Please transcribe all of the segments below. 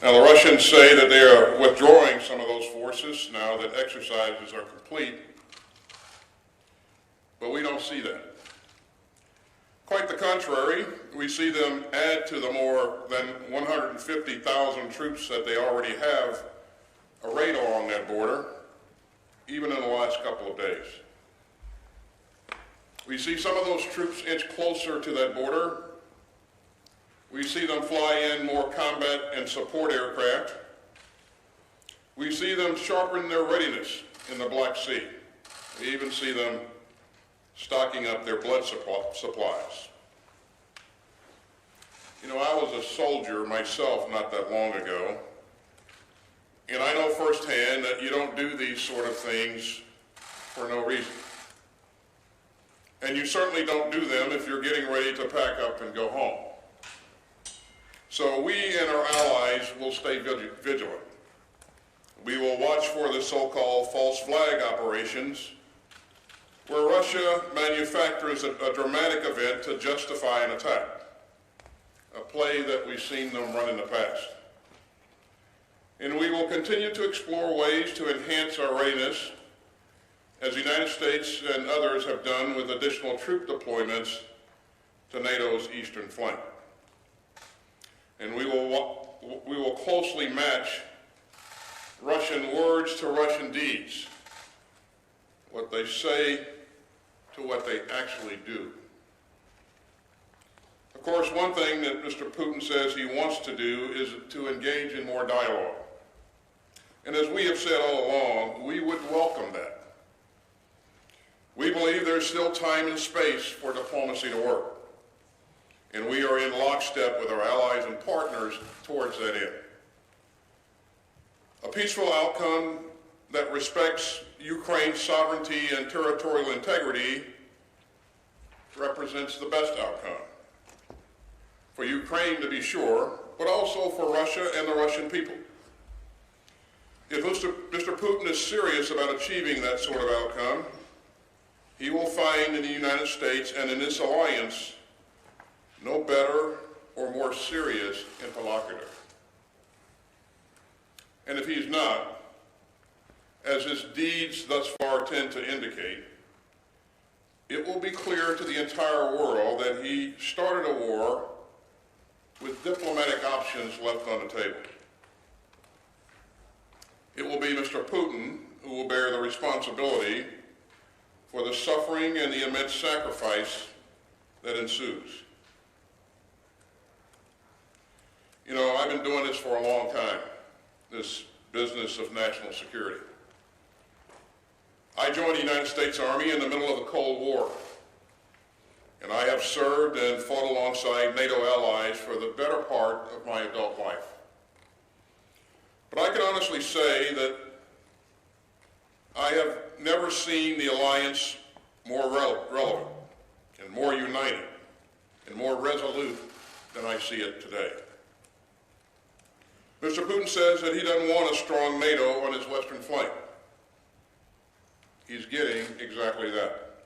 Now, the Russians say that they are withdrawing some of those forces now that exercises are complete, but we don't see that. Quite the contrary, we see them add to the more than 150,000 troops that they already have arrayed along that border, even in the last couple of days. We see some of those troops inch closer to that border. We see them fly in more combat and support aircraft. We see them sharpen their readiness in the Black Sea. We even see them stocking up their blood supplies. You know, I was a soldier myself not that long ago, and I know firsthand that you don't do these sort of things for no reason. And you certainly don't do them if you're getting ready to pack up and go home. So we and our allies will stay vigilant. We will watch for the so-called false flag operations, where Russia manufactures a dramatic event to justify an attack, a play that we've seen them run in the past. And we will continue to explore ways to enhance our readiness, as the United States and others have done with additional troop deployments to NATO's eastern flank. And we will closely match Russian words to Russian deeds, what they say to what they actually do. Of course, one thing that Mr. Putin says he wants to do is to engage in more dialogue. And as we have said all along, we would welcome that. We believe there's still time and space for diplomacy to work. And we are in lockstep with our allies and partners towards that end. A peaceful outcome that respects Ukraine's sovereignty and territorial integrity represents the best outcome. For Ukraine, to be sure, but also for Russia and the Russian people. If Mr. Putin is serious about achieving that sort of outcome, he will find in the United States and in this alliance no better or more serious interlocutor. And if he's not, as his deeds thus far tend to indicate, it will be clear to the entire world that he started a war with diplomatic options left on the table. It will be Mr. Putin who will bear the responsibility for the suffering and the immense sacrifice that ensues. You know, I've been doing this for a long time, this business of national security. I joined the United States Army in the middle of the Cold War, and I have served and fought alongside NATO allies for the better part of my adult life. But I can honestly say that I have never seen the alliance more relevant and more united and more resolute than I see it today. Mr. Putin says that he doesn't want a strong NATO on his western flank. He's getting exactly that.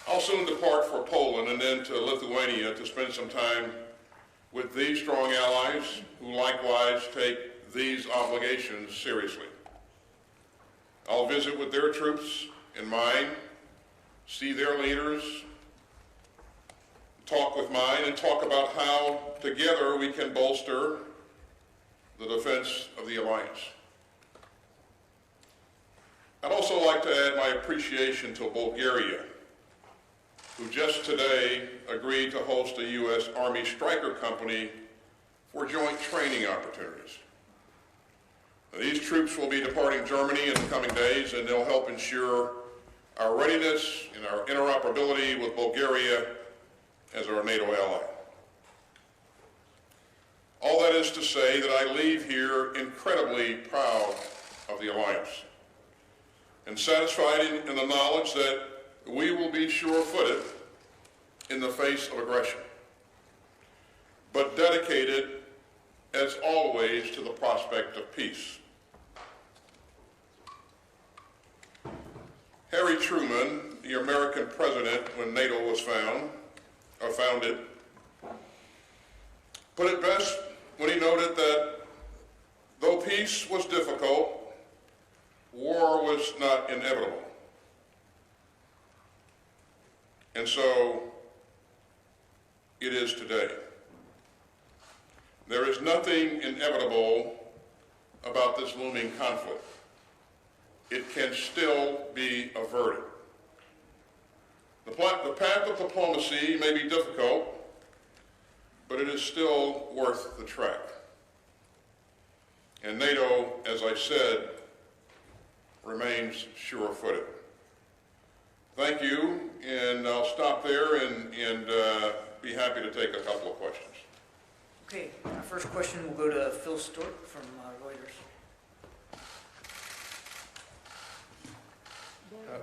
I'll soon depart for Poland and then to Lithuania to spend some time with these strong allies who likewise take these obligations seriously. I'll visit with their troops in mine, see their leaders, talk with mine, and talk about how together we can bolster the defense of the alliance. I'd also like to add my appreciation to Bulgaria, who just today agreed to host a U.S. Army Stryker company for joint training opportunities. Now, these troops will be departing Germany in the coming days, and they'll help ensure our readiness and our interoperability with Bulgaria as our NATO ally. All that is to say that I leave here incredibly proud of the alliance and satisfied in the knowledge that we will be sure-footed in the face of aggression, but dedicated, as always, to the prospect of peace. Harry Truman, the American president when NATO was founded, put it best when he noted that though peace was difficult, war was not inevitable. And so it is today. There is nothing inevitable about this looming conflict. It can still be averted. The path of diplomacy may be difficult, but it is still worth the trek. And NATO, as I said, remains sure-footed. Thank you, and I'll stop there and be happy to take a couple of questions. Okay, our first question will go to Phil Stork from Reuters.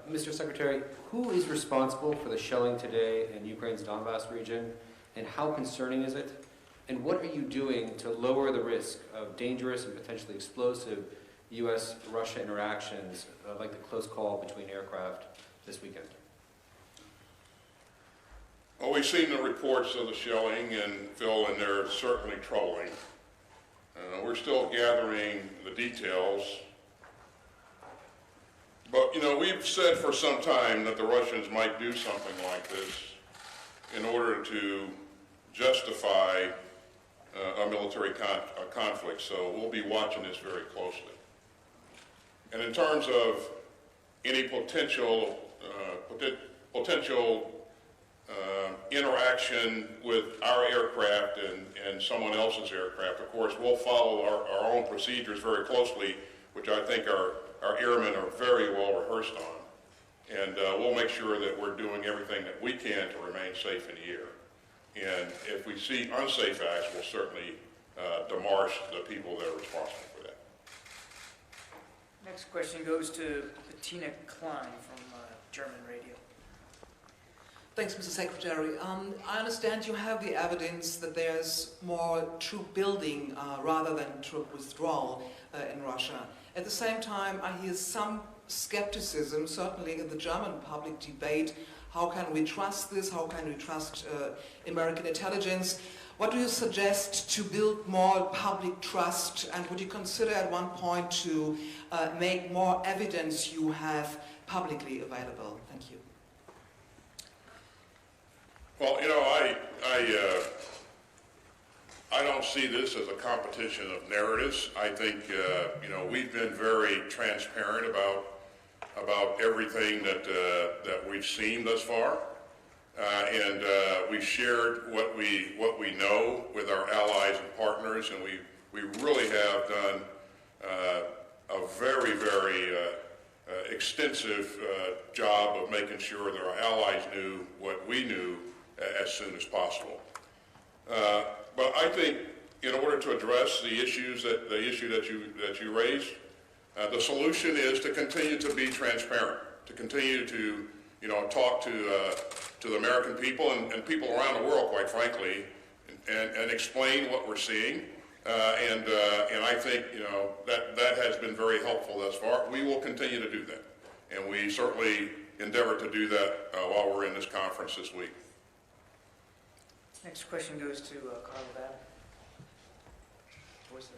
Mr. Secretary, who is responsible for the shelling today in Ukraine's Donbass region, and how concerning is it? And what are you doing to lower the risk of dangerous and potentially explosive U.S.-Russia interactions, like the close call between aircraft this weekend? Well, we've seen the reports of the shelling, and Phil, and they're certainly troubling. We're still gathering the details. But, you know, we've said for some time that the Russians might do something like this in order to justify a military conflict. So we'll be watching this very closely. And in terms of any potential interaction with our aircraft and someone else's aircraft, of course, we'll follow our own procedures very closely, which I think our airmen are very well rehearsed on. And we'll make sure that we're doing everything that we can to remain safe in the air. And if we see unsafe acts, we'll certainly demarche the people that are responsible for that. Next question goes to Bettina Klein from German radio. Thanks, Mr. Secretary. I understand you have the evidence that there's more troop building rather than troop withdrawal in Russia. At the same time, I hear some skepticism, certainly in the German public debate. How can we trust this? How can we trust American intelligence? What do you suggest to build more public trust? And would you consider at one point to make more evidence you have publicly available? Thank you. Well, you know, I don't see this as a competition of narratives. I think, you know, we've been very transparent about everything that we've seen thus far, and we've shared what we know with our allies and partners, and we really have done a very, very extensive job of making sure that our allies knew what we knew as soon as possible. But I think in order to address the issue that you raised, the solution is to continue to be transparent, to continue to, you know, talk to the American people and people around the world, quite frankly, and explain what we're seeing. And I think, you know, that has been very helpful thus far. We will continue to do that, and we certainly endeavor to do that while we're in this conference this week. Next question goes to Carla Battle. Voice of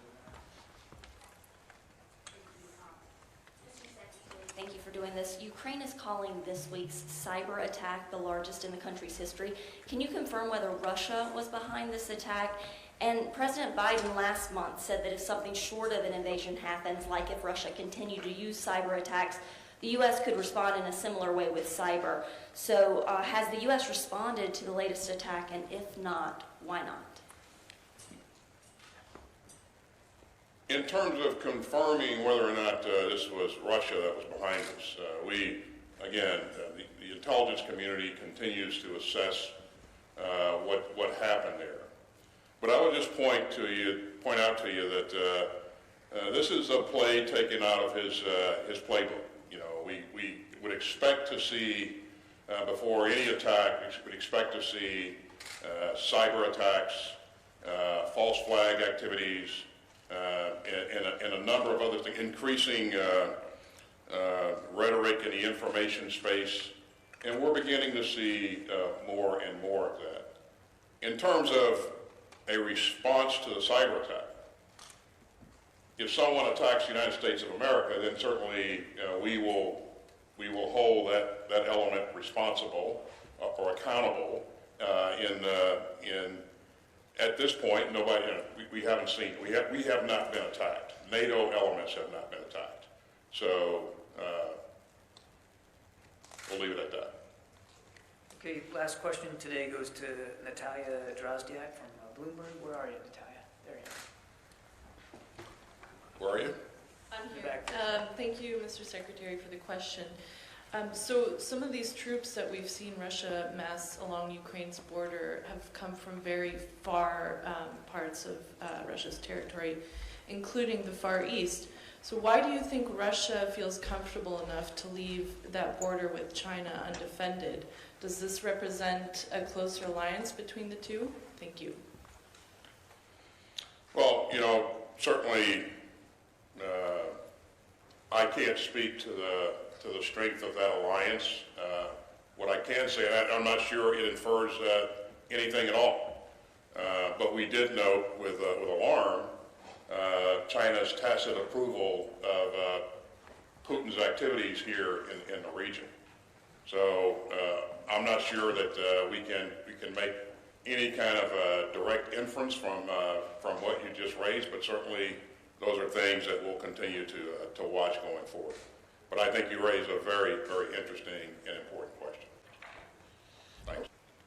Thank you for doing this. Ukraine is calling this week's cyber attack the largest in the country's history. Can you confirm whether Russia was behind this attack? And President Biden last month said that if something short of an invasion happens, like if Russia continued to use cyber attacks, the U.S. could respond in a similar way with cyber. So has the U.S. responded to the latest attack, and if not, why not? In terms of confirming whether or not this was Russia that was behind this, the intelligence community continues to assess what happened there. But I would just point out to you that this is a play taken out of his playbook. You know, we would expect to see before any attack, we would expect to see cyber attacks, false flag activities, and a number of other things, increasing rhetoric in the information space, and we're beginning to see more and more of that. In terms of a response to the cyber attack. If someone attacks the United States of America, then certainly we will hold that element responsible or accountable. At this point, nobody, we haven't seen, we have not been attacked. NATO elements have not been attacked. So we'll leave it at that. Okay, last question today goes to Natalia Drozdiak from Bloomberg. Where are you, Natalia? There you are. Where are you? I'm here. Back. Thank you, Mr. Secretary, for the question. So some of these troops that we've seen Russia mass along Ukraine's border have come from very far parts of Russia's territory, including the Far East. So why do you think Russia feels comfortable enough to leave that border with China undefended? Does this represent a closer alliance between the two? Thank you. Well, certainly I can't speak to the strength of that alliance. What I can say, I'm not sure it infers anything at all. But we did note with alarm China's tacit approval of Putin's activities here in the region. So I'm not sure that we can make any kind of direct inference from what you just raised, but certainly those are things that we'll continue to watch going forward. But I think you raise a very, very interesting and important